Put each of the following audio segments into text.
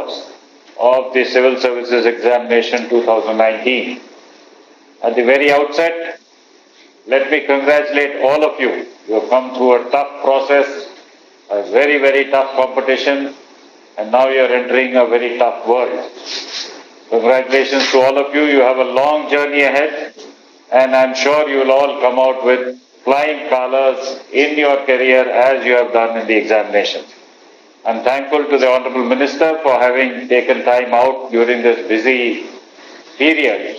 records of the Civil Services Examination 2019. At the very outset, let me congratulate all of you. You have come through a tough process, a very, very tough competition, and now you are entering a very tough world. Congratulations to all of you. You have a long journey ahead, and I'm sure you will all come out with flying colors in your career as you have done in the examinations. I'm thankful to the Honorable Minister for having taken time out during this busy period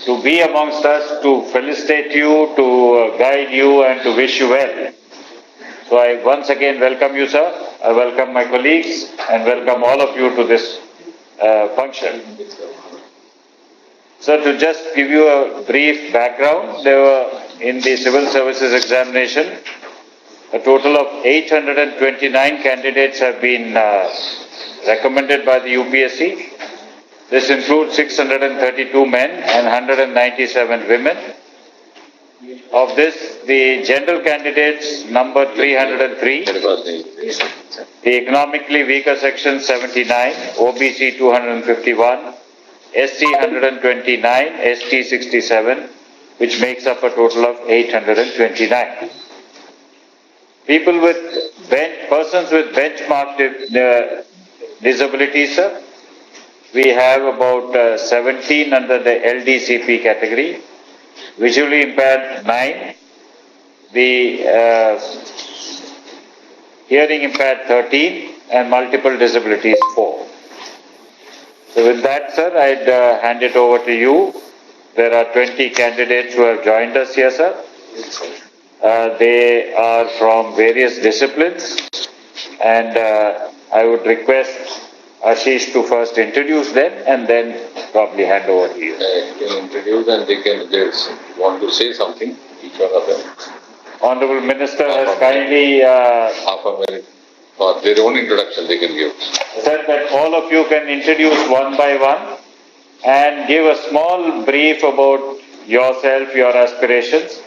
to be amongst us, to felicitate you, to guide you and to wish you well. So I once again welcome you, sir. I welcome my colleagues and welcome all of you to this function. So to just give you a brief background, there were in the Civil Services Examination, a total of 829 candidates have been recommended by the UPSC. This includes 632 men and 197 women. Of this, the general candidates number 303, the economically weaker section 79, OBC 251, SC 129, ST 67, which makes up a total of 829. Persons with benchmark disabilities, sir, we have about 17 under the LDCP category, visually impaired 9, the hearing impaired 13, and multiple disabilities 4. So with that, sir, I'd hand it over to you. There are 20 candidates who have joined us here, sir. They are from various disciplines, and I would request Ashish to first introduce them and then probably hand over to you. They can introduce and they can want to say something, each one of them. Honorable Minister has kindly half a minute for their own introduction they can give. Said that all of you can introduce one by one and give a small brief about yourself, your aspirations,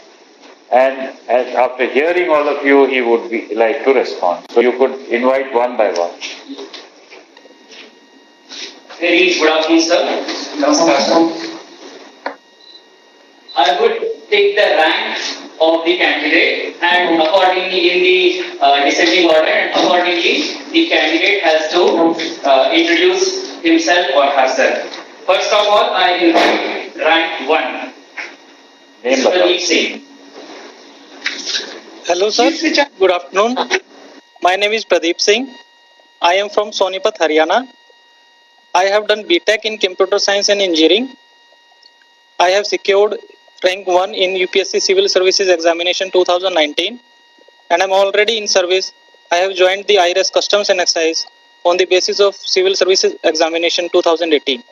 and after hearing all of you, he would like to respond. So you could invite one by one. Very good afternoon, sir. Namaskar. I would take the rank of the candidate and accordingly in the descending order, and accordingly the candidate has to introduce himself or herself. First of all, I invite rank 1. Mr. Pradeep Singh. Hello sir, good afternoon. My name is Pradeep Singh. I am from Sonipat, Haryana. I have done BTech in Computer Science and Engineering. I have secured rank 1 in UPSC Civil Services Examination 2019 and I am already in service. I have joined the IRS Customs and Excise on the basis of Civil Services Examination 2018.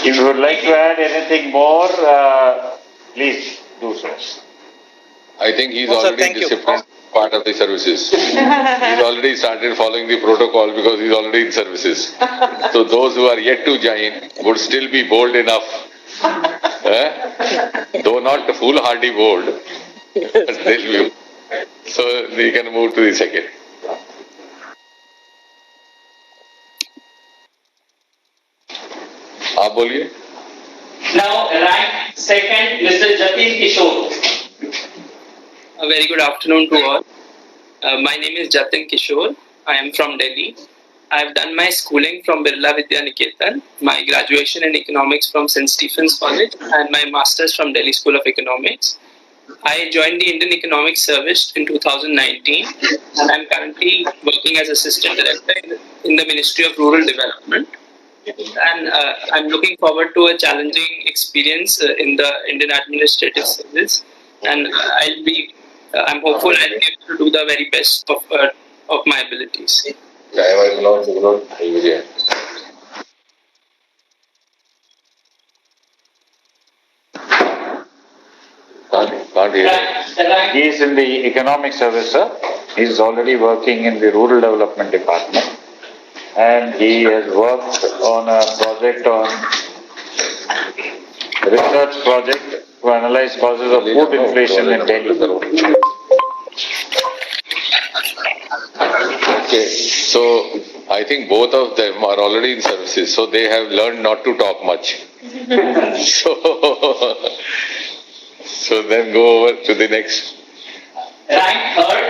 If you would like to add anything more, please do so. I think he's already disciplined part of the services. He's already started following the protocol because he's already in services. So those who are yet to join would still be bold enough, though not foolhardy bold, but they'll be. So they can move to the second. आप बोलिए. Now rank second, Mr. Jatin Kishore. A very good afternoon to all. My name is Jatin Kishore. I am from Delhi. I have done my schooling from Birla Vidya Niketan, my graduation in economics from St. Stephen's College, and my master's from Delhi School of Economics. I joined the Indian Economic Service in 2019 and I am currently working as Assistant Director in the Ministry of Rural Development. And I'm looking forward to a challenging experience in the Indian Administrative Service, and I'm hopeful I'll be able to do the very best of my abilities. Can't hear. He is in the economic service, sir. He is already working in the rural development department. And he has worked on a project research project to analyze causes of food inflation in Delhi. Okay, so I think both of them are already in services, so they have learned not to talk much. So then go over to the next. Rank third.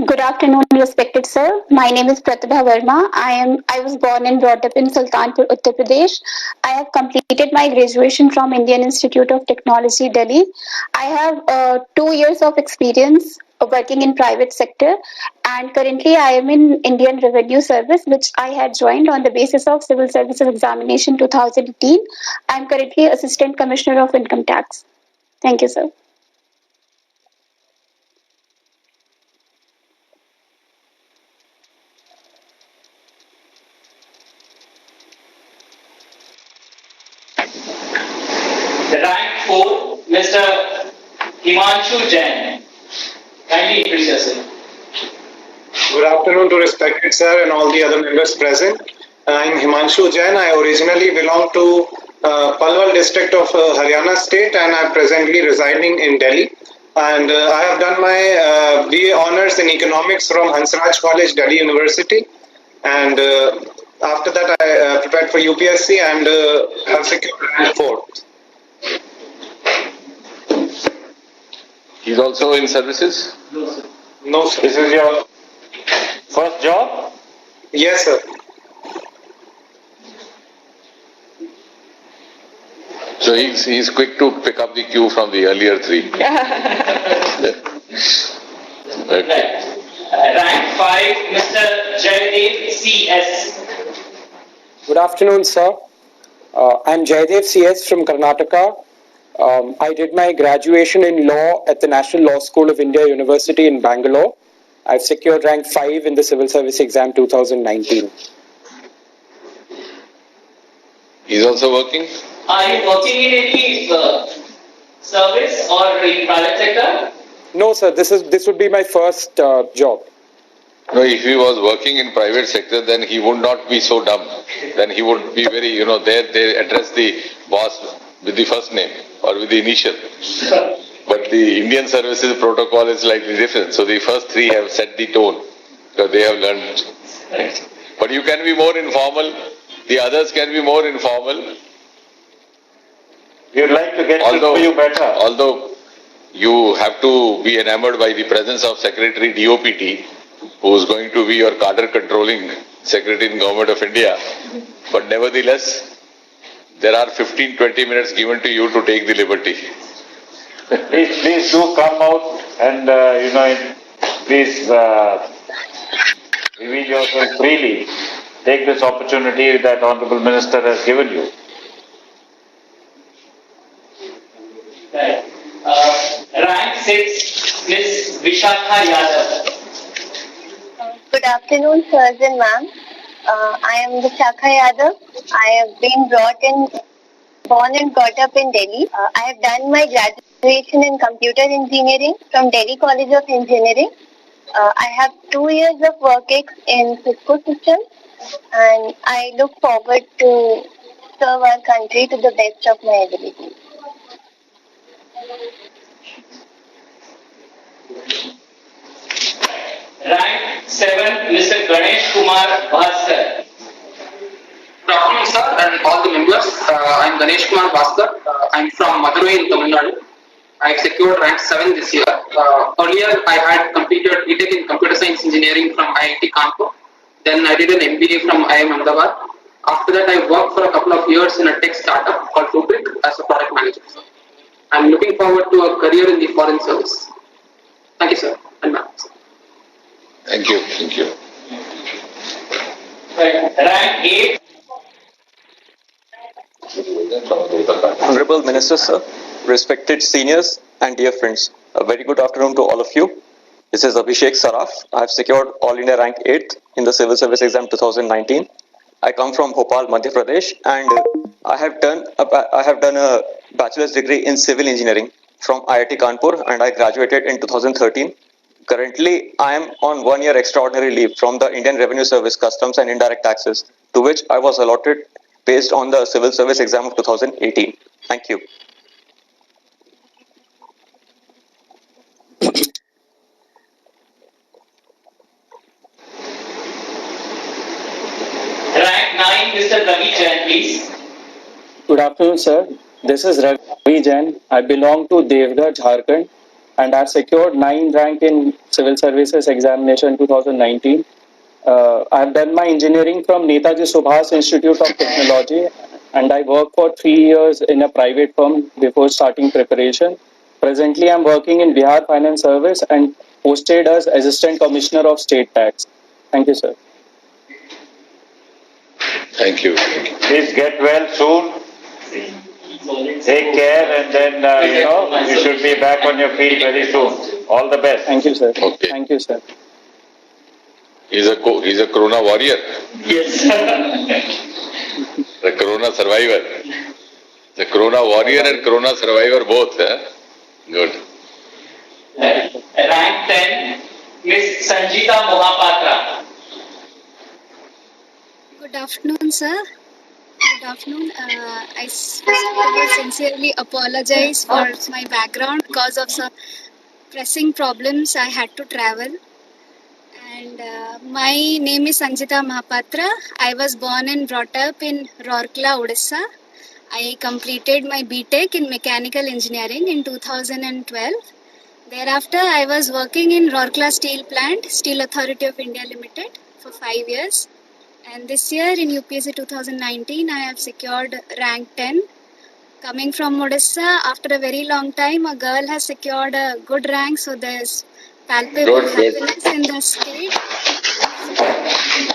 Good afternoon, respected sir. My name is Pratibha Verma. I was born and brought up in Sultanpur, Uttar Pradesh. I have completed my graduation from Indian Institute of Technology, Delhi. I have 2 years of experience working in private sector, and currently I am in Indian Revenue Service, which I had joined on the basis of Civil Services Examination 2018. I am currently Assistant Commissioner of Income Tax. Thank you, sir. Rank 4, Mr. Himanshu Jain. Kindly introduce yourself. Good afternoon to respected sir and all the other members present. I'm Himanshu Jain. I originally belong to Palwal district of Haryana state, and I'm presently residing in Delhi. And I have done my BA Honours in Economics from Hansraj College, Delhi University. And after that, I prepared for UPSC and have secured rank 4. He's also in services? No, sir. This is your first job? Yes, sir. So he's quick to pick up the cue from the earlier three. Okay. Rank 5, Mr. Jaydev CS. Good afternoon, sir. I'm Jaydev CS from Karnataka. I did my graduation in law at the National Law School of India University in Bangalore. I've secured rank 5 in the Civil Service Exam 2019. He's also working? Are you working in any service or in private sector? No, sir. This would be my first job. No, if he was working in private sector, then he would not be so dumb. Then he would be very, there they address the boss with the first name or with the initial. But the Indian services protocol is slightly different. So the first three have set the tone because they have learned. But you can be more informal. The others can be more informal. We'd like to get to know you better. Although you have to be enamored by the presence of Secretary DOPT, who is going to be your cadre controlling secretary in Government of India. But nevertheless, there are 15-20 minutes given to you to take the liberty. Please do come out and, please reveal yourself freely. Take this opportunity that Honorable Minister has given you. Right. Rank 6, Ms. Vishakha Yadav. Good afternoon, sirs and ma'am. I am Vishakha Yadav. I have been born and brought up in Delhi. I have done my graduation in computer engineering from Delhi College of Engineering. I have 2 years of work in Cisco systems, and I look forward to serve our country to the best of my ability. Rank 7, Mr. Ganesh Kumar Bhaskar. Good afternoon, sir, and all the members. I'm Ganesh Kumar Bhaskar. I'm from Madurai in Tamil Nadu. I have secured rank 7 this year. Earlier, I had completed BTech in Computer Science Engineering from IIT Kanpur. Then I did an MBA from IIM Ahmedabad. After that, I worked for a couple of years in a tech startup called Rubrik as a product manager. I'm looking forward to a career in the foreign service. Thank you, sir, and ma'am. Thank you. Thank you. Rank 8. Honorable Minister, sir, respected seniors and dear friends, a very good afternoon to all of you. This is Abhishek Saraf. I have secured All India rank 8th in the Civil Service Exam 2019. I come from Bhopal, Madhya Pradesh, and I have done a bachelor's degree in civil engineering from IIT Kanpur, and I graduated in 2013. Currently, I am on 1 year extraordinary leave from the Indian Revenue Service Customs and Indirect Taxes, to which I was allotted based on the Civil Service Exam of 2018. Thank you. Mr. Ravi Jain, please. Good afternoon, sir. This is Ravi Jain. I belong to Devgarh, Jharkhand, and I've secured 9th rank in Civil Services Examination 2019. I've done my engineering from Netaji Subhas Institute of Technology, and I worked for 3 years in a private firm before starting preparation. Presently, I'm working in Bihar Finance Service and posted as Assistant Commissioner of State Tax. Thank you, sir. Thank you. Please get well soon. Take care, and then you should be back on your feet very soon. All the best. Thank you, sir. Okay. Thank you, sir. He's a Corona warrior. Yes. The Corona survivor. The Corona warrior and Corona survivor both. Good. Rank 10, Miss Sanjita Mohapatra. Good afternoon, sir. Good afternoon. I first of all sincerely apologize for my background because of some pressing problems. I had to travel. And my name is Sanjita Mahapatra. I was born and brought up in Rourkela, Odisha. I completed my BTech in Mechanical Engineering in 2012. Thereafter, I was working in Rourkela Steel Plant, Steel Authority of India Limited, for 5 years. And this year in UPSC 2019, I have secured rank 10. Coming from Odisha, after a very long time, a girl has secured a good rank, so there's palpable happiness in the state.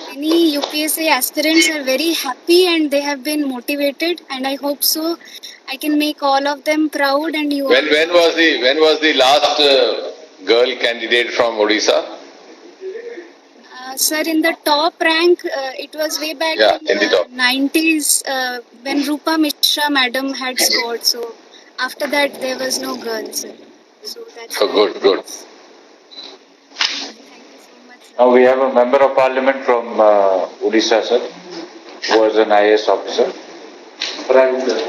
Many UPSC aspirants are very happy and they have been motivated, and I hope so I can make all of them proud. And you. When was the last girl candidate from Odisha? Sir, in the top rank, it was way back in the 90s when Rupa Mishra madam had scored. So after that, there was no girl, sir. So that's good. Thank you so much, sir. Now we have a member of parliament from Odisha, sir, who was an IAS officer.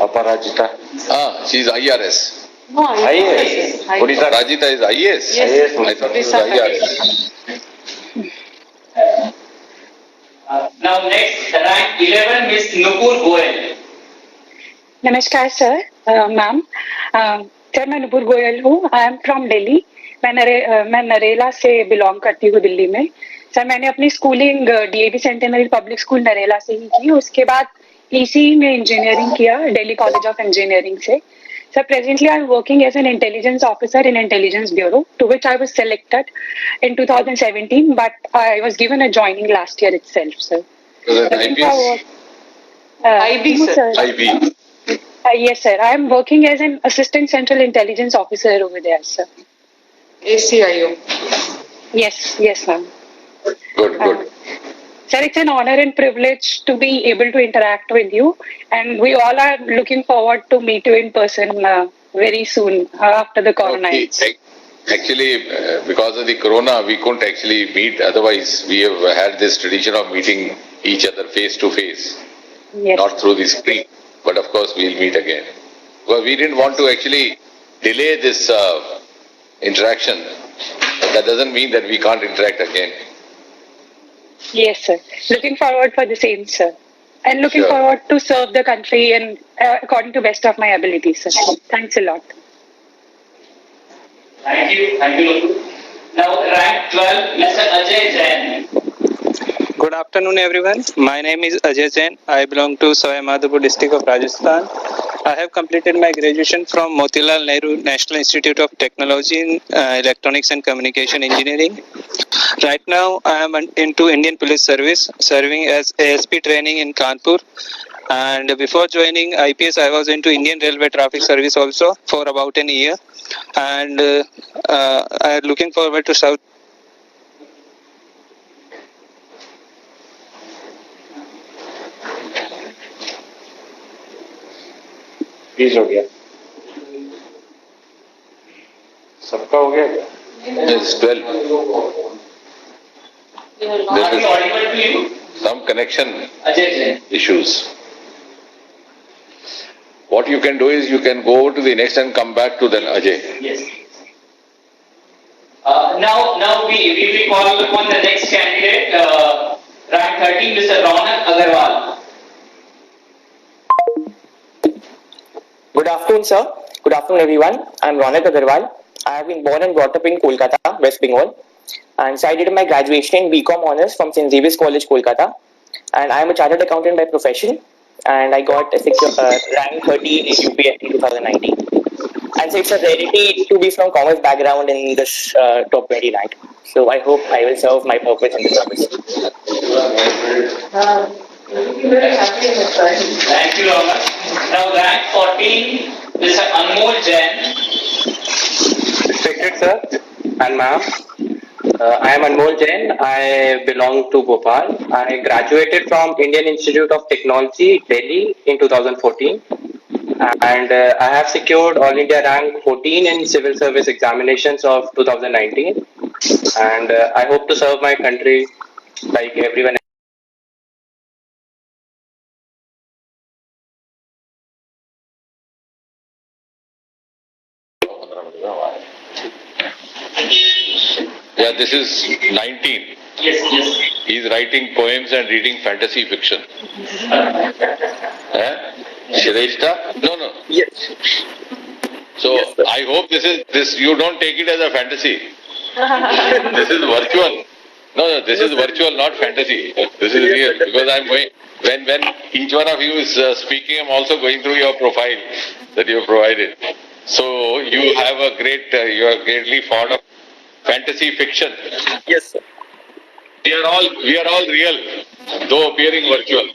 Aparajita. She's IRS. No, IAS. Odisha. Aparajita is IAS? Yes. I thought it was IRS. Now next, rank 11, Miss Nupur Goyal. नमस्कार sir ma'am sir मैं नुपुर गोयल हूँ I am from Delhi मैं नरेला से belong करती हूँ दिल्ली में sir मैंने अपनी schooling DAV centenary public school Narela से ही की उसके बाद ईसी में इंजीनियरिंग किया दिल्ली कॉलेज ऑफ इंजीनियरिंग से sir presently I am working as an intelligence officer in intelligence bureau to which I was selected in 2017 but I was given a joining last year itself sir. IB, sir. IB. Yes, sir. I am working as an assistant central intelligence officer over there, sir. ACIO. Yes, ma'am. Good. Sir, it's an honor and privilege to be able to interact with you, and we all are looking forward to meet you in person very soon after the corona ends. Actually, because of the corona, we couldn't actually meet. Otherwise, we have had this tradition of meeting each other face to face, not through the screen. But of course, we'll meet again. Well, we didn't want to actually delay this interaction. But that doesn't mean that we can't interact again. Yes, sir. Looking forward for the same, sir. And looking forward to serve the country and according to best of my abilities, sir. Thanks a lot. Thank you, Nupur. Now rank 12, Mr. Ajay Jain. Good afternoon, everyone. My name is Ajay Jain. I belong to Sawai Madhopur district of Rajasthan. I have completed my graduation from Motilal Nehru National Institute of Technology in Electronics and Communication Engineering. Right now, I am into Indian Police Service, serving as ASP training in Kanpur. And before joining IPS, I was into Indian Railway Traffic Service also for about an year. And I am looking forward to serve. Please हो गया सबका हो गया Yes, 12. There is some connection issues. What you can do is you can go to the next and come back to the Ajay. Yes. Now we will call upon the next candidate, rank 13, Mr. Raunak Agarwal. Good afternoon, sir. Good afternoon, everyone. I'm Ronak Agarwal. I have been born and brought up in Kolkata, West Bengal. And so I did my graduation in BCom Honours from St. Xavier's College, Kolkata. And I am a chartered accountant by profession. And I got a rank 13 in UPSC in 2019. And so it's a rarity to be from commerce background in this top 20 rank. So I hope I will serve my purpose in the service. Thank you, Ronak. Now rank 14, Mr. Anmol Jain. Respected sir and ma'am, I am Anmol Jain. I belong to Bhopal. I graduated from Indian Institute of Technology, Delhi in 2014. And I have secured All India rank 14 in civil service examinations of 2019. And I hope to serve my country like everyone. Yeah, this is 19. Yes. He's writing poems and reading fantasy fiction. Shrestha? No. Yes. So yes, I hope this. You don't take it as a fantasy. This is virtual. No, this is virtual, not fantasy. This is real because I'm going. When each one of you is speaking, I'm also going through your profile that you have provided. So you have a great. You are greatly fond of fantasy fiction. Yes, sir. We are all real, though appearing virtual.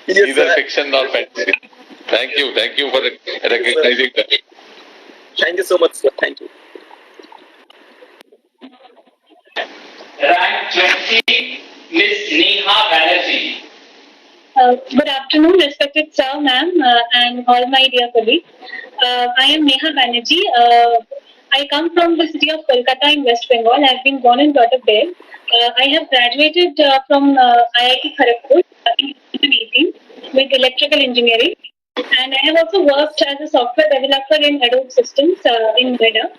Yes, Neither sir. fiction nor fantasy. Thank you for recognizing that. Thank you so much, sir. Thank you. Rank 20, Miss Neha Banerjee. Good afternoon, respected sir, ma'am, and all my dear colleagues. I am Neha Banerjee. I come from the city of Kolkata in West Bengal. I have been born and brought up there. I have graduated from IIT Kharagpur in 2018 with electrical engineering. And I have also worked as a software developer in Adobe Systems in Noida.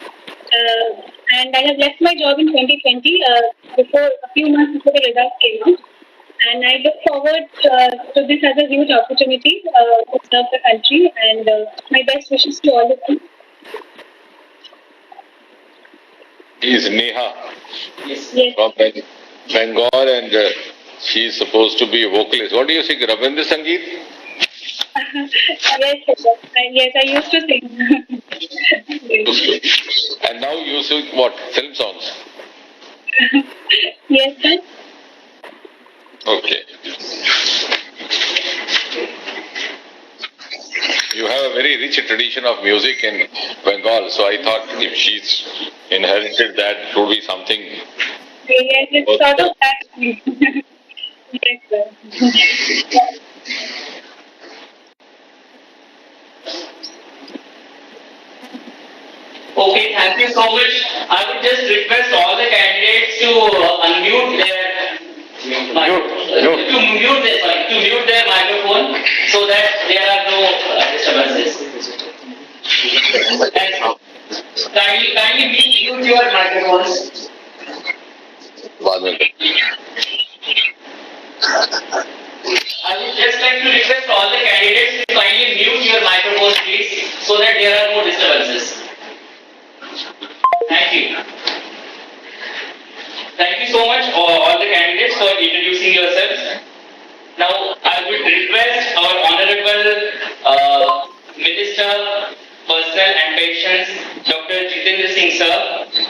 And I have left my job in 2020 a few months before the results came out. And I look forward to this as a huge opportunity to serve the country, and my best wishes to all of you. He is Neha Yes. from Bengal, and she is supposed to be a vocalist. What do you think, Rabindra Sangeet? Yes, I used to sing. And now you sing what? Film songs? Yes, sir. Okay. You have a very rich tradition of music in Bengal, so I thought if she's inherited that, it would be something. Yes, it's sort of that. Yes, sir. Okay, thank you so much. I would just request all the candidates to unmute their to mute their microphone so that there are no disturbances. And kindly mute your microphones. I would just like to request all the candidates to kindly mute your microphones, please, so that there are no disturbances. Thank you. Thank you so much, all the candidates, for introducing yourselves. Now, I would request our Honorable Minister, Personnel and Pensions, Dr. Jitendra Singh Sir,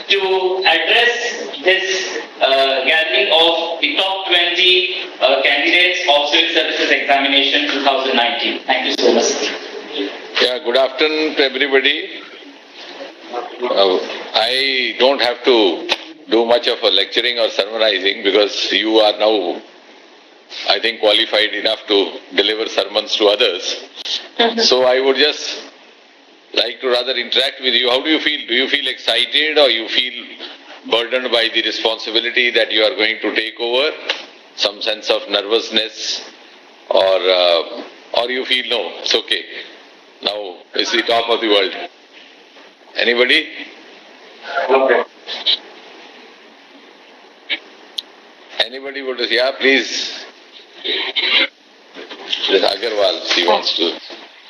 to address this gathering of the top 20 candidates of Civil Services Examination 2019. Thank you so much. Yeah, good afternoon to everybody. I don't have to do much of a lecturing or sermonizing because you are now, I think, qualified enough to deliver sermons to others. So I would just like to rather interact with you. How do you feel? Do you feel excited, or you feel burdened by the responsibility that you are going to take over? Some sense of nervousness, or you feel no, it's okay. Now it's the top of the world. Anybody? Okay. Anybody would say, yeah, please. This Agarwal, she wants to.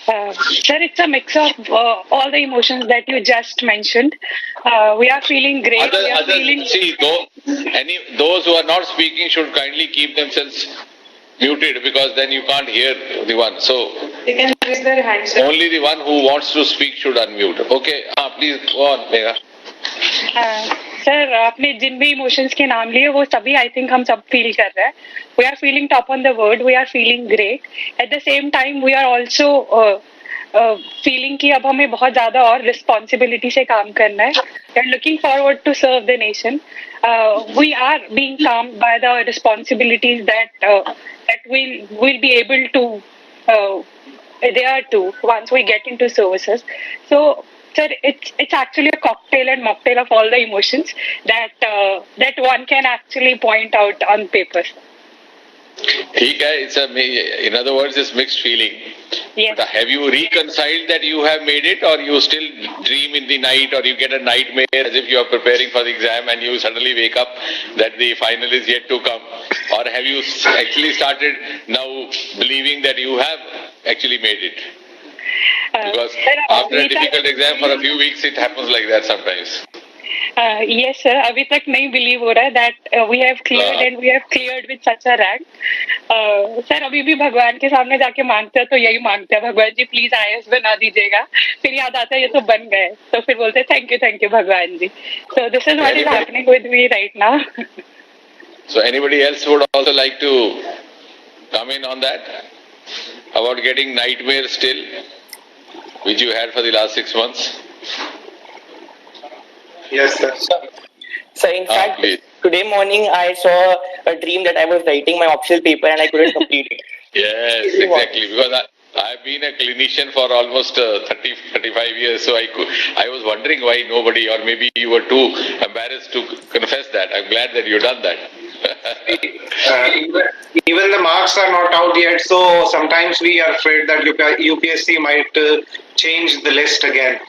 Sir, it's a mix of all the emotions that you just mentioned. We are feeling great. See, those who are not speaking should kindly keep themselves muted, because then you can't hear the one. So They can raise their hands. only the one who wants to speak should unmute. Okay, please go on, Megha. Sir आपने जिन भी emotions के नाम लिए वो सभी I think हम सब feel कर रहे हैं. We are feeling top on the world, we are feeling great. At the same time we are also feeling कि अब हमें बहुत ज्यादा और रिस्पॉन्सिबिलिटी से काम करना है. We are looking forward to serve the nation. We are being calmed by the responsibilities that we'll be able to adhere to once we get into services. So sir, it's actually a cocktail and mocktail of all the emotions that one can actually point out on paper. ठीक है, in other words, it's mixed feeling. Yes. But have you reconciled that you have made it, or you still dream in the night, or you get a nightmare as if you are preparing for the exam and you suddenly wake up that the final is yet to come? Or have you actually started now believing that you have actually made it? Because after a difficult exam for a few weeks, it happens like that sometimes. Yes, sir. अभी तक नहीं believe हो रहा है that we have cleared and we have cleared with such a rank. Sir अभी भी भगवान के सामने जाके मांगते हैं तो यही मांगते हैं, भगवान जी प्लीज IAS बना दीजिएगा. फिर याद आता है ये तो बन गए, तो फिर बोलते हैं थैंक यू भगवान जी. So this is what is happening with me right now. So anybody else would also like to come in on that about getting nightmares still, which you had for the last 6 months? Yes, sir. So in fact, today morning I saw a dream that I was writing my optional paper and I couldn't complete it. Yes, exactly. Because I've been a clinician for almost 35 years, so I was wondering why nobody, or maybe you were too embarrassed to confess that. I'm glad that you've done that. Even the marks are not out yet, so sometimes we are afraid that UPSC might change the list again.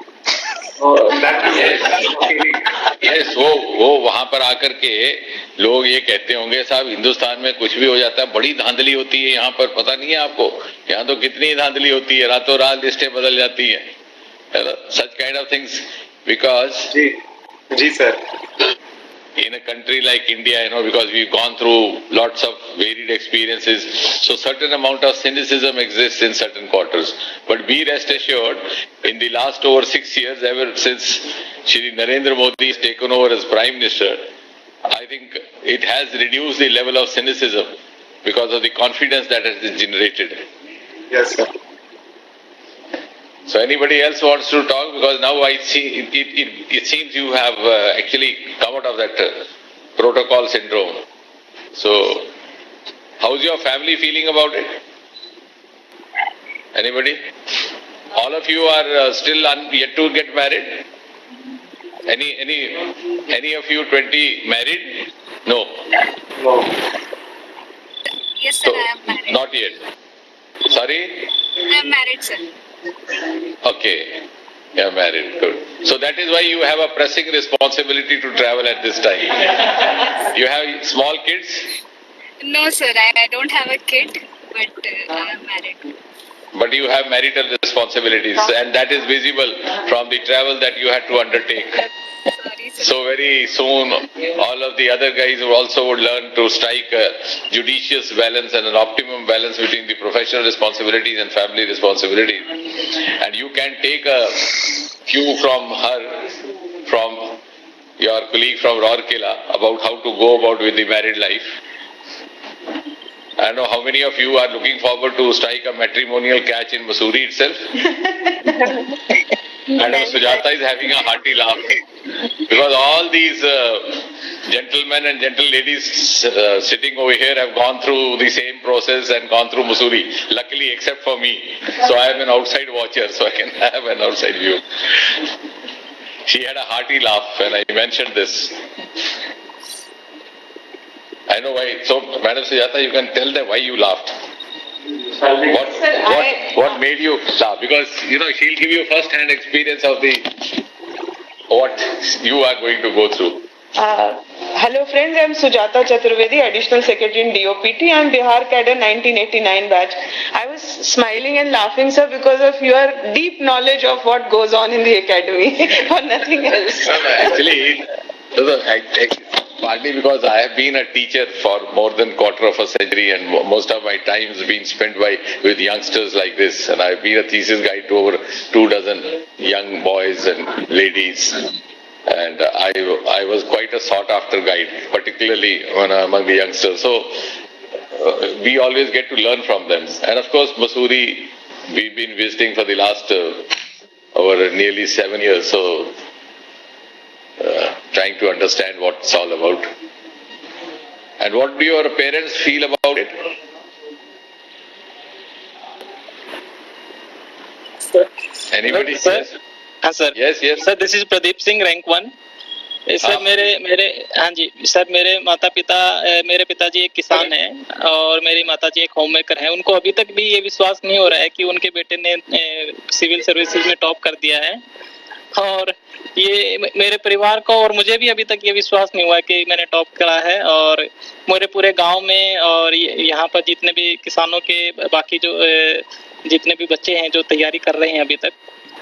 Yes, वो वहाँ पर आकर के लोग ये कहते होंगे साहब हिंदुस्तान में कुछ भी हो जाता है, बड़ी धांधली होती है यहाँ पर, पता नहीं है आपको, यहाँ तो कितनी धांधली होती है, रातों रात लिस्टें बदल जाती है. Such kind of things, because जी sir. In a country like India, because we've gone through lots of varied experiences, so certain amount of cynicism exists in certain quarters. But be rest assured, in the last over 6 years, ever since Shri Narendra Modi has taken over as Prime Minister, I think it has reduced the level of cynicism because of the confidence that has been generated. Yes, sir. So anybody else wants to talk? Because now I see it seems you have actually come out of that protocol syndrome. So how's your family feeling about it? Anybody? All of you are still yet to get married? Any of you 20 married? No. Yes, sir, I am married. Not yet. Sorry? I am married, sir. Okay. You are married. Good. So that is why you have a pressing responsibility to travel at this time. You have small kids? No, sir, I don't have a kid, but I am married. But you have marital responsibilities, and that is visible from the travel that you had to undertake. So very soon, all of the other guys who also would learn to strike a judicious balance and an optimum balance between the professional responsibilities and family responsibilities. And you can take a cue from her, from your colleague from Rourkela, about how to go about with the married life. I don't know how many of you are looking forward to strike a matrimonial catch in Mussoorie itself. Madam Sujata is having a hearty laugh because all these gentlemen and gentle ladies sitting over here have gone through the same process and gone through Mussoorie, luckily except for me. So I am an outside watcher, so I can have an outside view. She had a hearty laugh when I mentioned this. I know why. So, Madam Sujata, you can tell them why you laughed. What made you laugh? Because, she'll give you first-hand experience of what you are going to go through. Hello friends, I am Sujata Chaturvedi, Additional Secretary in DOPT. I am Bihar Cadre 1989 batch. I was smiling and laughing, sir, because of your deep knowledge of what goes on in the academy, or nothing else. Actually, partly because I have been a teacher for more than quarter of a century, and most of my time has been spent with youngsters like this, and I've been a thesis guide to over 24 young boys and ladies. And I was quite a sought-after guide, particularly among the youngsters. So we always get to learn from them. And of course, Mussoorie, we've been visiting for the last over nearly 7 years. So trying to understand what it's all about. And what do your parents feel about it? Anybody? Sir? हाँ sir. Yes, yes. Sir, this is Pradeep Singh, rank 1. Sir मेरे माता पिता, मेरे पिताजी एक किसान हैं और मेरी माताजी एक होममेकर हैं. उनको अभी तक भी ये विश्वास नहीं हो रहा है कि उनके बेटे ने सिविल सर्विसेज में टॉप कर दिया है. और ये मेरे परिवार को और मुझे भी अभी तक ये विश्वास नहीं हुआ कि मैंने टॉप करा है. और मेरे पूरे गांव में और यहाँ पर जितने भी किसानों के बाकी जो जितने भी बच्चे हैं जो तैयारी कर रहे हैं अभी तक,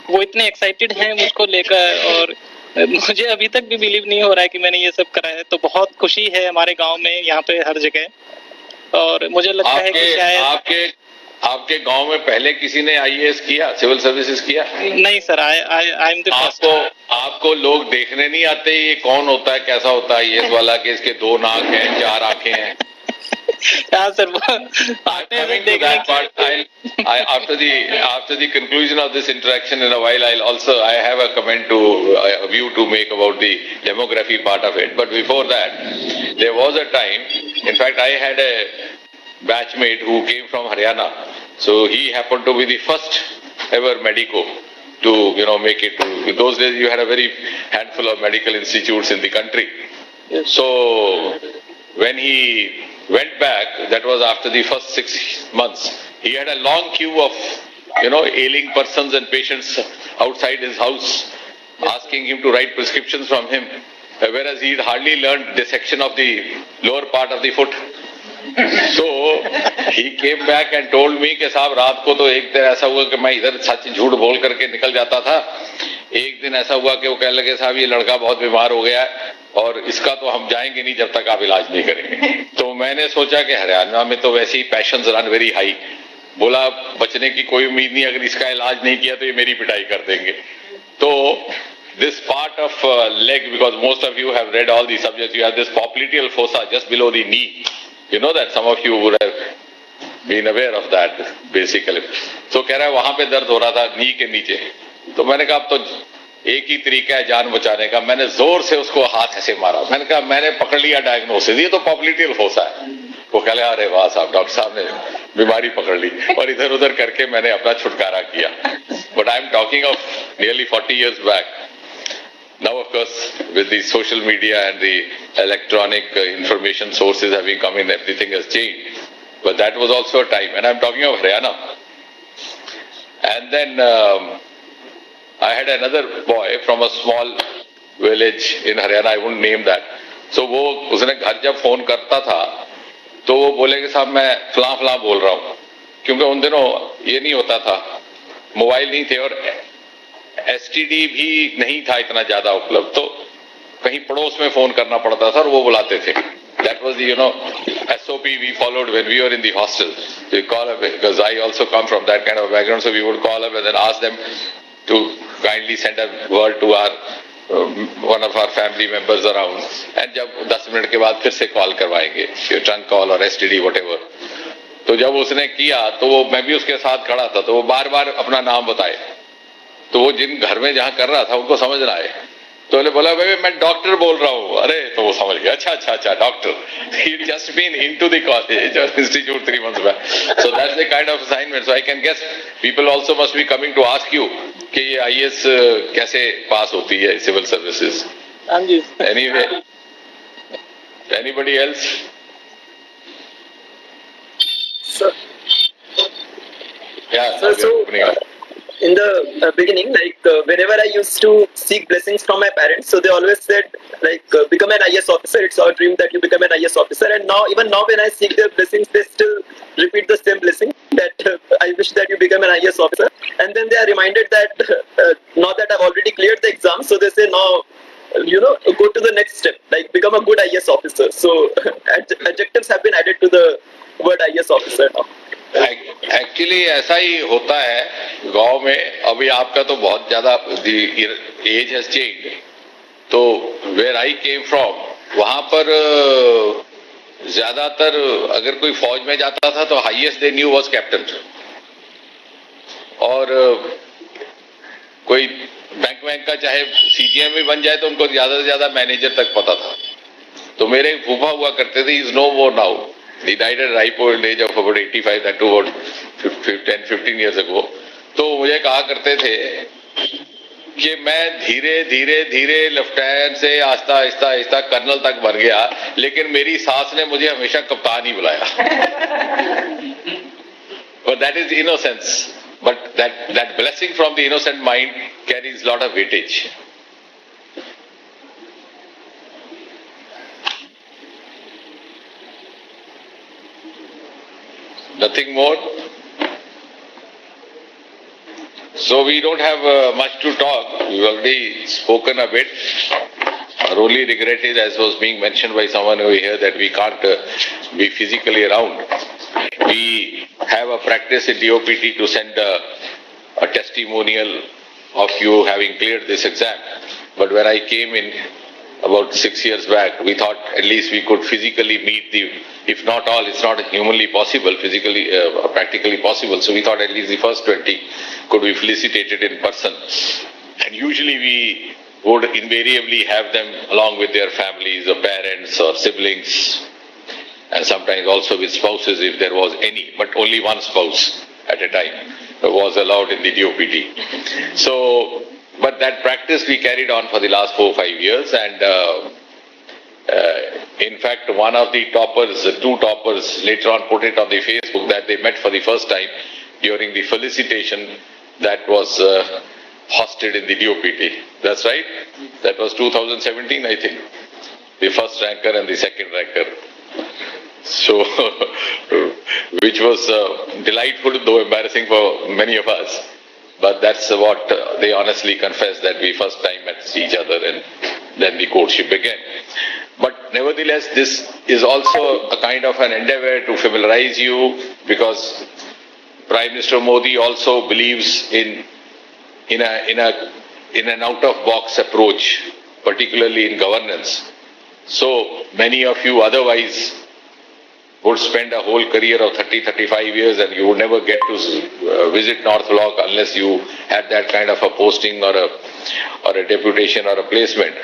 वो इतने एक्साइटेड हैं मुझको लेकर. और मुझे अभी तक भी बिलीव नहीं हो रहा है कि मैंने ये सब करा है. तो बहुत खुशी है हमारे गांव में, यहाँ पे हर जगह. और मुझे लगता है कि शायद आपके गांव में पहले किसी ने आईएएस किया, सिविल सर्विसेज किया? नहीं sir, I am the first. आपको लोग देखने नहीं आते ये कौन होता है, कैसा होता है आईएएस वाला, कि इसके 2 नाक हैं, 4 आंखें हैं? हाँ सर, आते हैं देखने की. After the conclusion of this interaction, in a while I have a comment a view to make about the demography part of it. But before that, there was a time. In fact, I had a batchmate who came from Haryana. So he happened to be the first ever medico to make it. In those days, you had a very handful of medical institutes in the country. So when he went back, that was after the first 6 months, he had a long queue of, ailing persons and patients outside his house, asking him to write prescriptions from him, whereas he had hardly learned dissection of the lower part of the foot. So he came back and told me कि साहब रात को तो एक दिन ऐसा हुआ कि मैं इधर सच झूठ बोल करके निकल जाता था. एक दिन ऐसा हुआ कि वो कहने लगे साहब ये लड़का बहुत बीमार हो गया है और इसका तो हम जाएंगे नहीं जब तक आप इलाज नहीं करेंगे. तो मैंने सोचा कि हरियाणा में तो वैसे ही पैशंस रन वेरी हाई. बोला बचने की कोई उम्मीद नहीं, अगर इसका इलाज नहीं किया तो ये मेरी पिटाई कर देंगे. तो this part of leg, because most of you have read all the subjects, you have this popliteal fossa just below the knee. You know that, some of you would have been aware of that basically. So कह रहा है वहां पे दर्द हो रहा था नी के नीचे. तो मैंने कहा अब तो एक ही तरीका है जान बचाने का. मैंने जोर से उसको हाथ ऐसे मारा. मैंने कहा मैंने पकड़ लिया डायग्नोसिस, ये तो पॉप्लिटियल फोसा है. वो कह रहे अरे वाह साहब, डॉक्टर साहब ने बीमारी पकड़ ली. और इधर उधर करके मैंने अपना छुटकारा किया. But I am talking of nearly 40 years back. Now, of course, with the social media and the electronic information sources having come in, everything has changed. But that was also a time. And I'm talking of Haryana. And then I had another boy from a small village in Haryana. I won't name that. So उसने घर जब phone करता था तो वो बोले कि साहब मैं फलां बोल रहा हूँ, क्योंकि उन दिनों ये नहीं होता था, मोबाइल नहीं थे और एसटीडी भी नहीं था इतना ज्यादा उपलब्ध. तो कहीं पड़ोस में फोन करना पड़ता था और वो बुलाते थे. That was the SOP we followed when we were in the hostel. We call up, because I also come from that kind of background, so we would call up and then ask them to kindly send a word to our one of our family members around. And जब 10 minute के बाद फिर से call करवाएंगे, trunk call और STD whatever. तो जब उसने किया तो मैं भी उसके साथ खड़ा था, तो वो बार बार अपना नाम बताए. तो वो जिन घर में जहां कर रहा था उनको समझ ना आए, तो उन्होंने बोला भाई मैं डॉक्टर बोल रहा हूँ. अरे तो वो समझ गया, अच्छा doctor. He just been into the college or institute 3 months back. So that's the kind of assignment. So I can guess people also must be coming to ask you कि ये IAS कैसे पास होती है civil services. Anyway, anybody else? Sir. Yeah, sir, so, in the beginning, whenever I used to seek blessings from my parents, so they always said, become an IS officer. It's our dream that you become an IS officer. And now, even now, when I seek their blessings, they still repeat the same blessing that I wish that you become an IS officer. And then they are reminded that now that I've already cleared the exam, so they say now, go to the next step, become a good IS officer. So adjectives have been added to the word IS officer now. Actually ऐसा ही होता है गांव में. अभी आपका तो बहुत ज्यादा एज हैज चेंज्ड. तो वेयर आई केम फ्रॉम, वहां पर ज्यादातर अगर कोई फौज में जाता था तो highest they knew was captain, और कोई बैंक का चाहे सीजीएम भी बन जाए तो उनको ज्यादा से ज्यादा मैनेजर तक पता था. तो मेरे फूफा हुआ करते थे, is no more now. He died at ripe old age of about 85, that too about 10-15 years ago. तो मुझे कहा करते थे कि मैं धीरे धीरे धीरे लेफ्टिनेंट से आहिस्ता आहिस्ता आहिस्ता कर्नल तक बन गया, लेकिन मेरी सास ने मुझे हमेशा कप्तान ही बुलाया. But that is innocence. But that blessing from the innocent mind carries lot of weightage. Nothing more. So we don't have much to talk. We've already spoken a bit. Our only regret is, as was being mentioned by someone over here, that we can't be physically around. We have a practice in DOPT to send a testimonial of you having cleared this exam. But when I came in about 6 years back, we thought at least we could physically meet if not all, it's not humanly possible, physically, practically possible. So we thought at least the first 20 could be felicitated in person. And usually we would invariably have them along with their families or parents or siblings, and sometimes also with spouses if there was any, but only one spouse at a time was allowed in the DOPT. So, but that practice we carried on for the last 4 or 5 years, and in fact, one of the toppers, two toppers, later on put it on the Facebook that they met for the first time during the felicitation that was hosted in the DOPT. That's right? That was 2017, I think. The first ranker and the second ranker. So, which was delightful, though embarrassing for many of us. But that's what they honestly confessed, that we first time met each other and then the courtship began. But nevertheless, this is also a kind of an endeavor to familiarize you, because Prime Minister Modi also believes in an out-of-box approach, particularly in governance. So many of you otherwise would spend a whole career of 30-35 years and you would never get to visit North Block unless you had that kind of a posting or a deputation or a placement.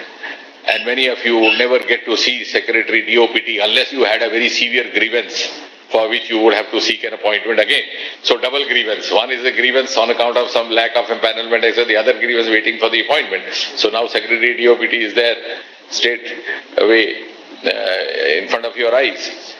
And many of you would never get to see Secretary DOPT unless you had a very severe grievance for which you would have to seek an appointment again. So double grievance. One is a grievance on account of some lack of empanelment, etc. The other grievance waiting for the appointment. So now Secretary DOPT is there, straight away in front of your eyes.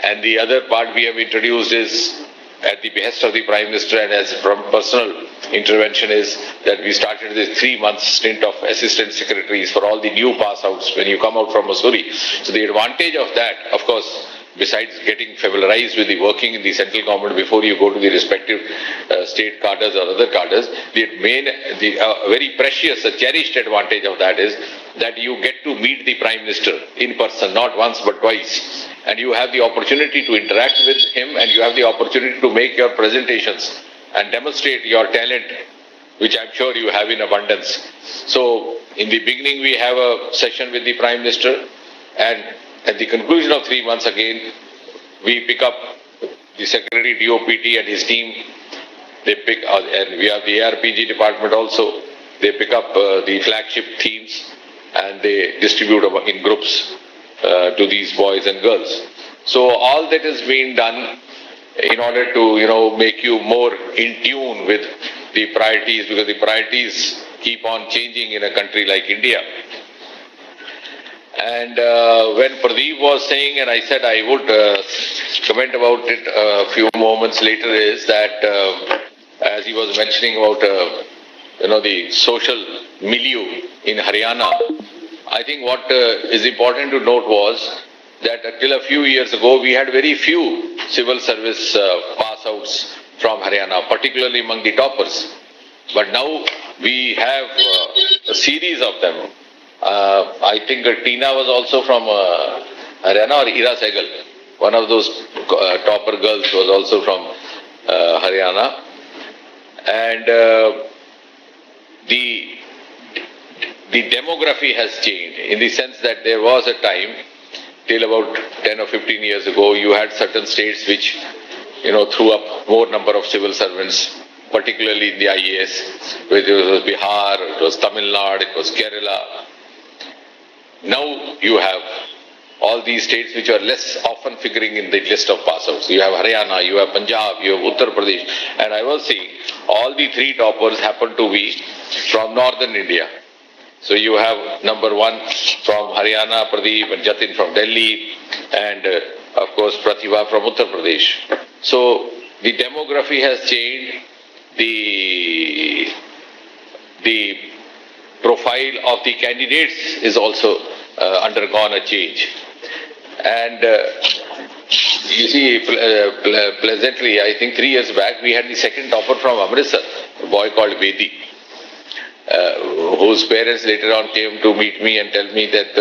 And the other part we have introduced is, at the behest of the Prime Minister and as from personal intervention, is that we started this 3-month stint of assistant secretaries for all the new pass outs when you come out from Mussoorie. So the advantage of that, of course, besides getting familiarized with the working in the central government before you go to the respective state cadres or other cadres, the very precious, cherished advantage of that is that you get to meet the Prime Minister in person, not once but twice. And you have the opportunity to interact with him, and you have the opportunity to make your presentations and demonstrate your talent, which I'm sure you have in abundance. So in the beginning we have a session with the Prime Minister, and at the conclusion of 3 months again, we pick up the Secretary DOPT and his team. They pick, and we have the ARPG department also. They pick up the flagship themes and they distribute in groups to these boys and girls. So all that is being done in order to, make you more in tune with the priorities, because the priorities keep on changing in a country like India. And when Pradeep was saying, and I said I would comment about it a few moments later, is that as he was mentioning about, the social milieu in Haryana, I think what is important to note was that until a few years ago, we had very few civil service pass-outs from Haryana, particularly among the toppers. But now we have a series of them. I think Tina was also from Haryana, or Ira Sehgal. One of those topper girls was also from Haryana. And the demography has changed in the sense that there was a time, till about 10 or 15 years ago, you had certain states which, threw up more number of civil servants, particularly in the IAS, whether it was Bihar, it was Tamil Nadu, it was Kerala. Now you have all these states which are less often figuring in the list of pass-outs. You have Haryana, you have Punjab, you have Uttar Pradesh. And I was seeing all the three toppers happen to be from northern India. So you have number one from Haryana, Pradeep, and Jatin from Delhi, and of course Pratibha from Uttar Pradesh. So the demography has changed, the profile of the candidates is also undergone a change. And you see, pleasantly, I think 3 years back, we had the second topper from Amritsar, a boy called Bedi, whose parents later on came to meet me and tell me that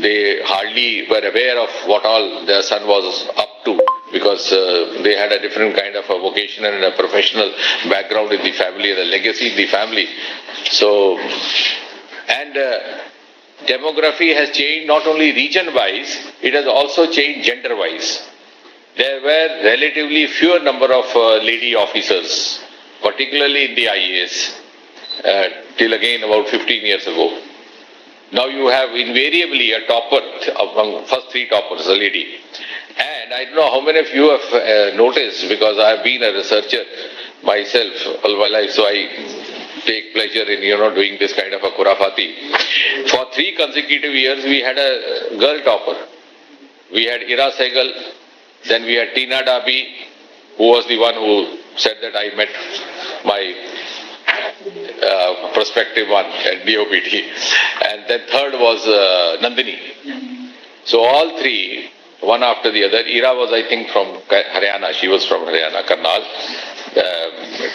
they hardly were aware of what all their son was up to, because they had a different kind of a vocation and a professional background in the family and a legacy in the family. So, and demography has changed not only region-wise, it has also changed gender-wise. There were relatively fewer number of lady officers, particularly in the IAS, till again about 15 years ago. Now you have invariably a topper among first three toppers, a lady. And I don't know how many of you have noticed, because I have been a researcher myself all my life, so I take pleasure in, doing this kind of a Kurafati. For 3 consecutive years, we had a girl topper. We had Ira Sehgal, then we had Tina Dabi, who was the one who said that I met my prospective one at DOPT. And then third was Nandini. So all 3, one after the other. Ira was, I think, from Haryana. She was from Haryana, Karnal.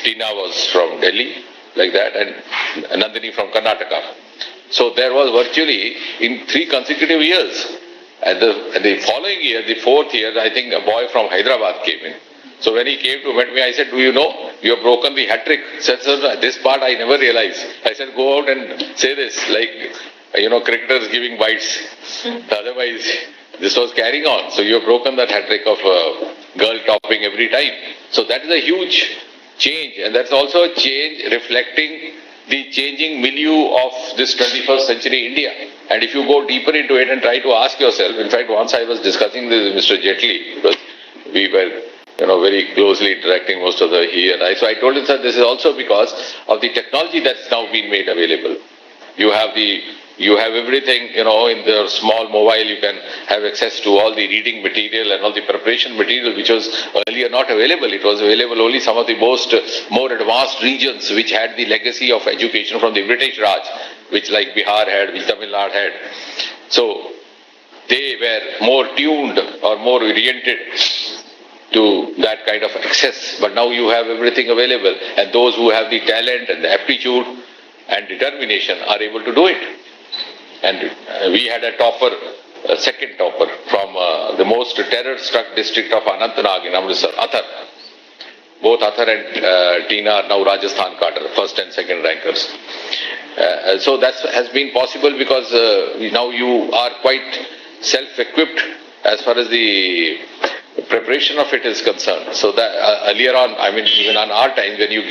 Tina was from Delhi, like that, and Nandini from Karnataka. So there was virtually in 3 consecutive years. And the following year, the 4th year, I think a boy from Hyderabad came in. So when he came to meet me, I said, do you know, you have broken the hat trick. He said, sir, this part I never realized. I said, go out and say this, like, cricketers giving bites. Otherwise, this was carrying on. So you have broken that hat trick of girl topping every time. So that is a huge change. And that's also a change reflecting the changing milieu of this 21st century India. And if you go deeper into it and try to ask yourself, in fact, once I was discussing this with Mr. Jaitley, because we were very closely interacting most of the year. So I told him, sir, this is also because of the technology that's now been made available. You have everything, in the small mobile, you can have access to all the reading material and all the preparation material, which was earlier not available. It was available only some of the more advanced regions which had the legacy of education from the British Raj, which like Bihar had, which Tamil Nadu had. So they were more tuned or more oriented to that kind of access. But now you have everything available, and those who have the talent and the aptitude and determination are able to do it. And we had a topper, a second topper from the most terror-struck district of Anantnag in Amritsar, Athar. Both Athar and Tina are now Rajasthan cadre, first and second rankers. So that has been possible because now you are quite self-equipped as far as the preparation of it is concerned. So that earlier on, even on our time, when you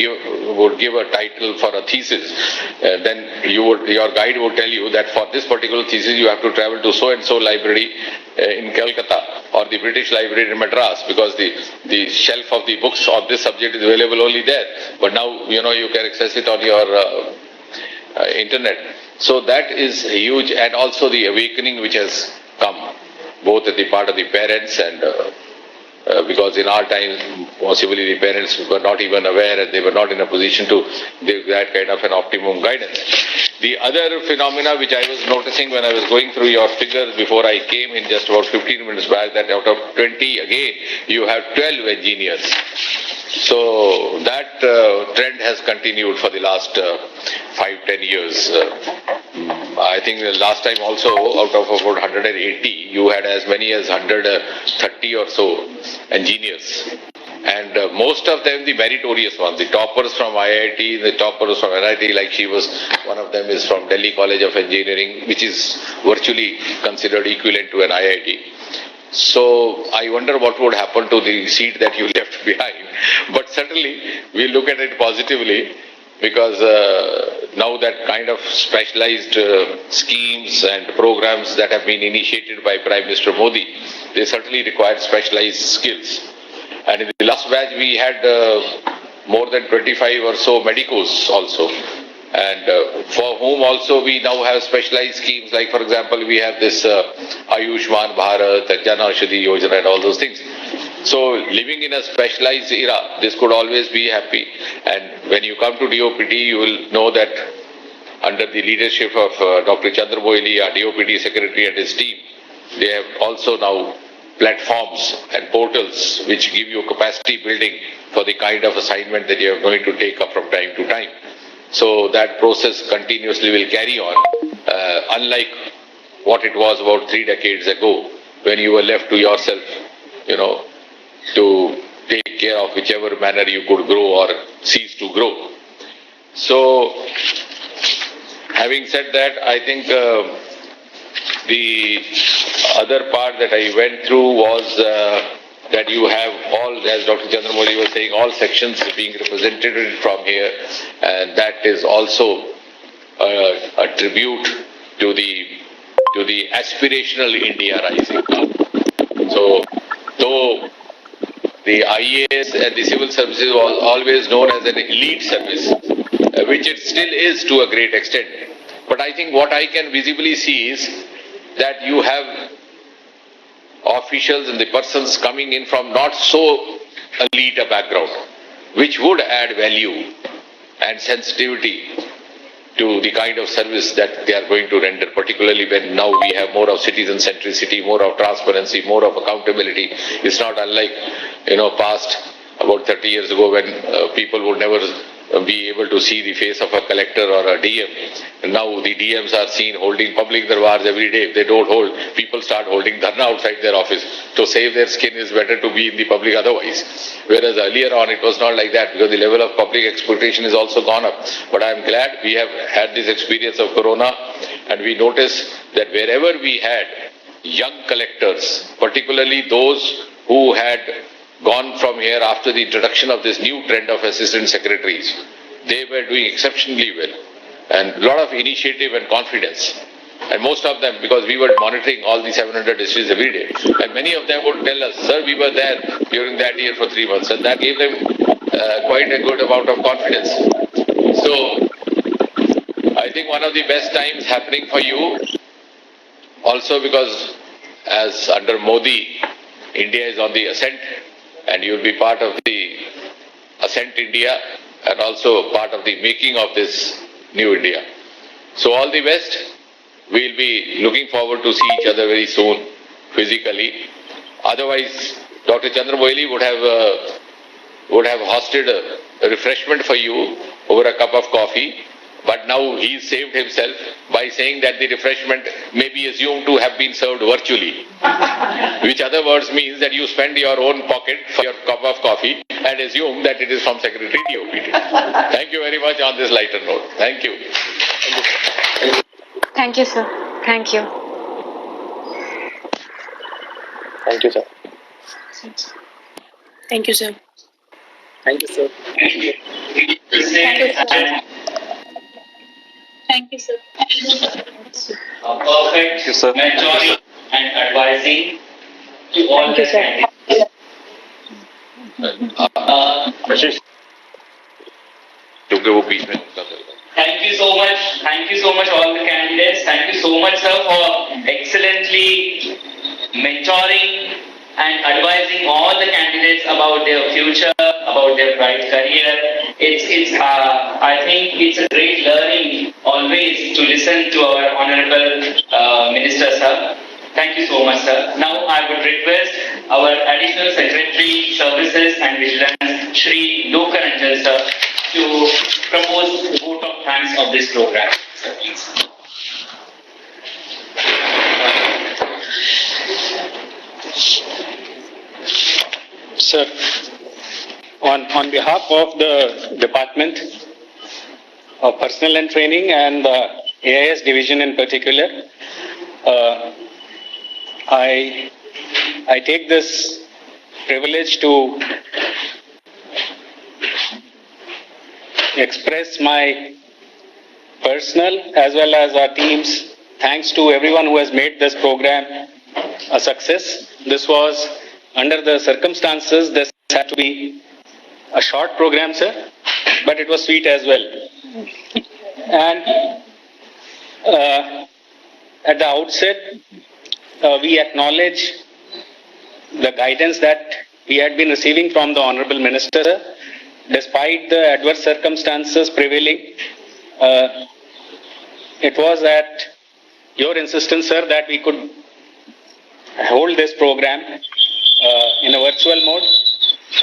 would give a title for a thesis, then your guide would tell you that for this particular thesis you have to travel to so and so library in Calcutta or the British Library in Madras, because the shelf of the books on this subject is available only there. But now you can access it on your internet. So that is huge, and also the awakening which has come both at the part of the parents and because in our time, possibly the parents were not even aware and they were not in a position to give that kind of an optimum guidance. The other phenomena which I was noticing when I was going through your figures before I came in just about 15 minutes back, that out of 20, again, you have 12 engineers. So that trend has continued for the last 5-10 years. I think the last time also, out of about 180, you had as many as 130 or so engineers. And most of them the meritorious ones, the toppers from IIT, the toppers from NIT, like she was, one of them is from Delhi College of Engineering, which is virtually considered equivalent to an IIT. So I wonder what would happen to the seat that you left behind. But certainly we look at it positively, because now that kind of specialized schemes and programs that have been initiated by Prime Minister Modi, they certainly require specialized skills. And in the last batch we had more than 25 or so medicos also, and for whom also we now have specialized schemes, like for example we have this Ayushman Bharat and Jan Aushadhi Yojana and all those things. So living in a specialized era, this could always be happy. And when you come to DOPT, you will know that under the leadership of Dr. Chandra Moili, our DOPT secretary and his team, they have also now platforms and portals which give you capacity building for the kind of assignment that you are going to take up from time to time. So that process continuously will carry on, unlike what it was about 3 decades ago, when you were left to yourself, to take care of whichever manner you could grow or cease to grow. So, having said that, I think the other part that I went through was that you have all, as Dr. Chandra Moili was saying, all sections being represented from here, and that is also a tribute to the aspirational India rising now. So, though the IAS and the civil services was always known as an elite service, which it still is to a great extent. But I think what I can visibly see is that you have officials and the persons coming in from not so elite a background, which would add value and sensitivity to the kind of service that they are going to render, particularly when now we have more of citizen centricity, more of transparency, more of accountability. It's not unlike, past about 30 years ago when people would never be able to see the face of a collector or a DM. And now the DMs are seen holding public darbars every day. If they don't hold, people start holding dharna outside their office. To save their skin is better to be in the public otherwise. Whereas earlier on it was not like that, because the level of public expectation is also gone up. But I am glad we have had this experience of Corona, and we notice that wherever we had young collectors, particularly those who had gone from here after the introduction of this new trend of assistant secretaries, they were doing exceptionally well, and a lot of initiative and confidence. And most of them, because we were monitoring all the 700 districts every day, and many of them would tell us, sir, we were there during that year for 3 months, and that gave them quite a good amount of confidence. So I think one of the best times happening for you, also because as under Modi, India is on the ascent, and you will be part of the Ascent India and also part of the making of this new India. So all the best. We'll be looking forward to see each other very soon physically. Otherwise, Dr. Chandra Moili would have hosted a refreshment for you over a cup of coffee. But now he's saved himself by saying that the refreshment may be assumed to have been served virtually. Which other words means that you spend your own pocket for your cup of coffee and assume that it is from Secretary DOPT. Thank you very much on this lighter note. Thank you. Thank you, sir. Thank you. Thank you, sir. Thank you, sir. Thank you, sir. Thank you, sir. Thank you, sir. Perfect mentoring and advising to all the candidates. Thank you so much. Thank you so much, all the candidates. Thank you so much, sir, for excellently mentoring and advising all the candidates about their future, about their bright career. I think it's a great learning always to listen to our Honorable Minister, sir. Thank you so much, sir. Now I would request our Additional Secretary, Services and Vigilance, Shri Lokaranjan, sir, to propose the vote of thanks of this program. Sir, please. Sir, on behalf of the Department of Personnel and Training and the AIS division in particular, I take this privilege to express my personal as well as our team's thanks to everyone who has made this program a success. This was under the circumstances. This had to be a short program, sir, but it was sweet as well. And at the outset, we acknowledge the guidance that we had been receiving from the Honorable Minister. Despite the adverse circumstances prevailing, it was at your insistence, sir, that we could hold this program in a virtual mode.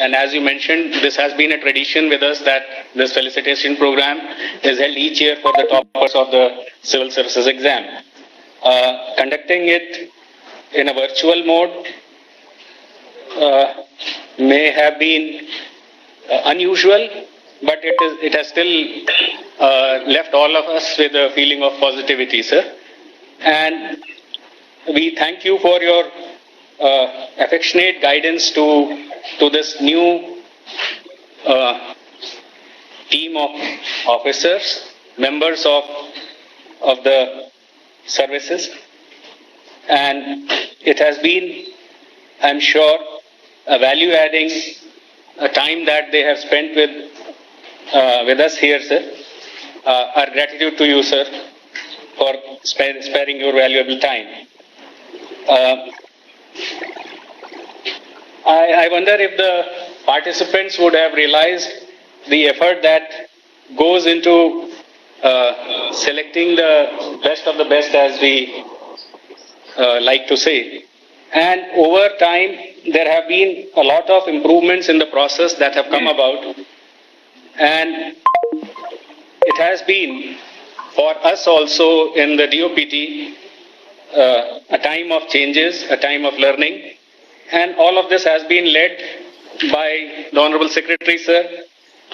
And as you mentioned, this has been a tradition with us that this felicitation program is held each year for the toppers of the civil services exam. Conducting it in a virtual mode may have been unusual, but it has still left all of us with a feeling of positivity, sir. And we thank you for your affectionate guidance to this new team of officers, members of the services. And it has been, I'm sure, a value-adding time that they have spent with us here, sir. Our gratitude to you, sir, for sparing your valuable time. I wonder if the participants would have realized the effort that goes into selecting the best of the best, as we like to say. And over time, there have been a lot of improvements in the process that have come about. And it has been, for us also in the DOPT, a time of changes, a time of learning. And all of this has been led by the Honorable Secretary, sir,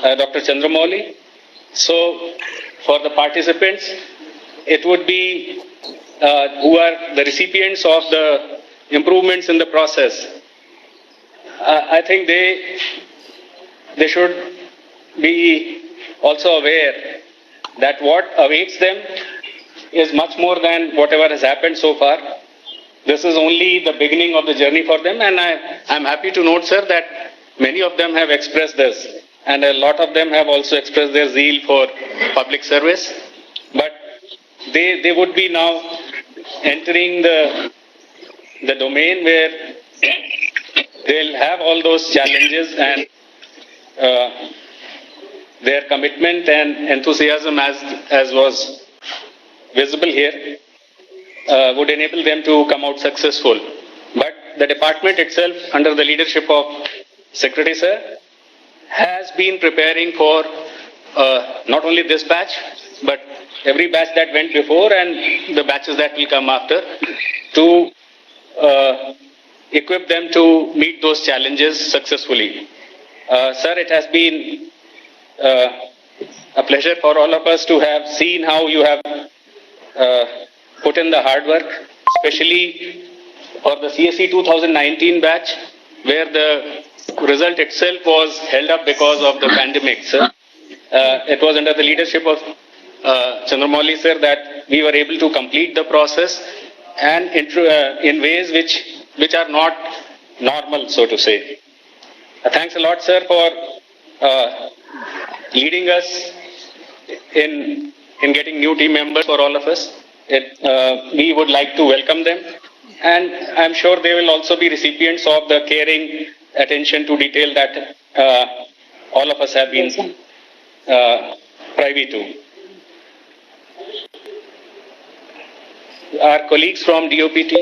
Dr. Chandramouli. So, for the participants, it would be who are the recipients of the improvements in the process. I think they should be also aware that what awaits them is much more than whatever has happened so far. This is only the beginning of the journey for them, and I'm happy to note, sir, that many of them have expressed this, and a lot of them have also expressed their zeal for public service. But they would be now entering the domain where they'll have all those challenges, and their commitment and enthusiasm, as was visible here, would enable them to come out successful. But the department itself, under the leadership of Secretary Sir, has been preparing for not only this batch, but every batch that went before and the batches that will come after, to equip them to meet those challenges successfully. Sir, it has been a pleasure for all of us to have seen how you have put in the hard work, especially for the CSE 2019 batch, where the result itself was held up because of the pandemic, sir. It was under the leadership of Chandramouli, sir, that we were able to complete the process, and in ways which are not normal, so to say. Thanks a lot, sir, for leading us in getting new team members for all of us. We would like to welcome them and I'm sure they will also be recipients of the caring attention to detail that all of us have been privy to. Our colleagues from DOPT